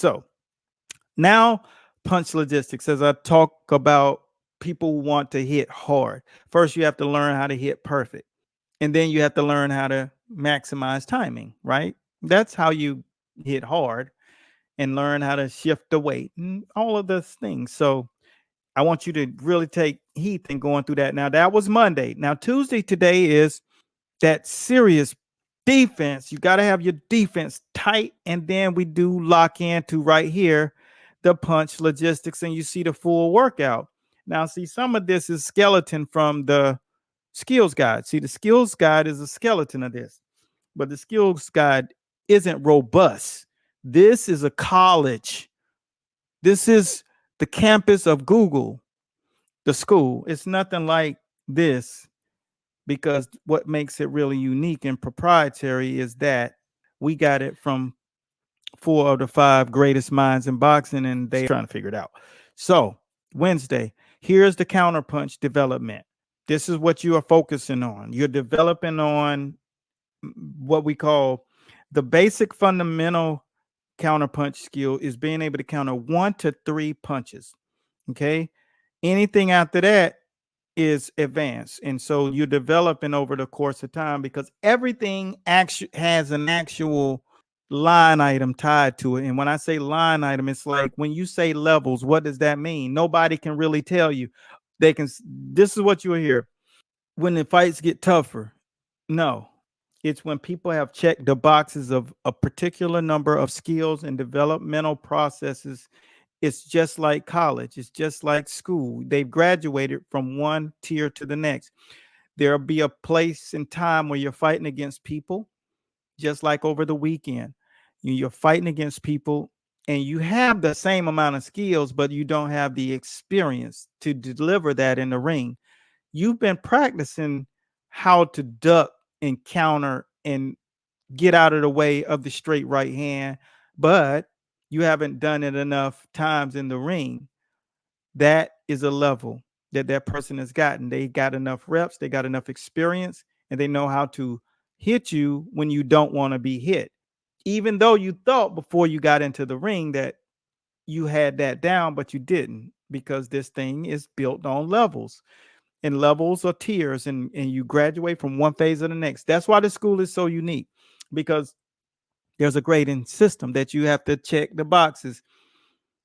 So now punch logistics, as I talk about people who want to hit hard. First, you have to learn how to hit perfect. And then you have to learn how to maximize timing, right? That's how you hit hard, and learn how to shift the weight and all of those things. So I want you to really take heed in going through that. Now, that was Monday. Now, Tuesday today is that serious defense. You got to have your defense tight. And then we do lock into right here the punch logistics, and you see the full workout. Now, see, some of this is skeleton from the skills guide. See, the skills guide is a skeleton of this, but the skills guide isn't robust. This is a college. This is the campus of Google, the school. It's nothing like this, because what makes it really unique and proprietary is that we got it from 4 of the 5 greatest minds in boxing, and they're trying to figure it out. So Wednesday, here's the counterpunch development. This is what you are focusing on. You're developing on what we call the basic fundamental counterpunch skill is being able to counter 1 to 3 punches. Okay. Anything after that is advanced. And so you're developing over the course of time, because everything actually has an actual line item tied to it. And when I say line item, it's like when you say levels, what does that mean? Nobody can really tell you. They can, this is what you'll hear when the fights get tougher. No, it's when people have checked the boxes of a particular number of skills and developmental processes. It's just like college. It's just like school. They've graduated from one tier to the next. There'll be a place and time where you're fighting against people, just like over the weekend. You're fighting against people and you have the same amount of skills, but you don't have the experience to deliver that in the ring. You've been practicing how to duck and counter and get out of the way of the straight right hand, but you haven't done it enough times in the ring. That is a level that that person has gotten. They got enough reps, they got enough experience, and they know how to hit you when you don't want to be hit. Even though you thought before you got into the ring that you had that down, but you didn't, because this thing is built on levels. And levels or tiers, and you graduate from one phase to the next. That's why the school is so unique, because there's a grading system that you have to check the boxes.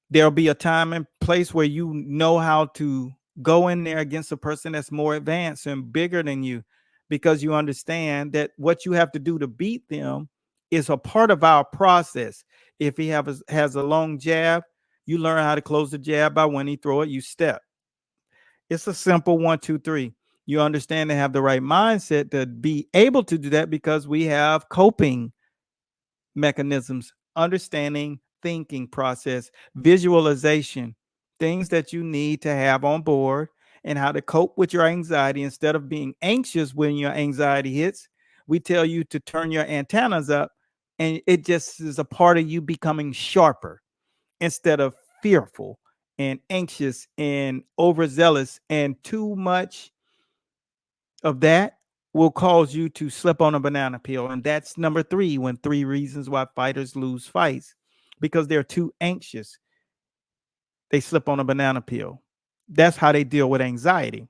There'll be a time and place where you know how to go in there against a person that's more advanced and bigger than you, because you understand that what you have to do to beat them is a part of our process. If he has a long jab, you learn how to close the jab by when he throw it, you step. It's a simple 1, 2, 3. You understand to have the right mindset to be able to do that, because we have coping mechanisms, understanding, thinking process, visualization, things that you need to have on board, and how to cope with your anxiety. Instead of being anxious when your anxiety hits, we tell you to turn your antennas up, and it just is a part of you becoming sharper instead of fearful and anxious and overzealous. And too much of that will cause you to slip on a banana peel. And that's number 3, when 3 reasons why fighters lose fights, because they're too anxious. They slip on a banana peel. That's how they deal with anxiety.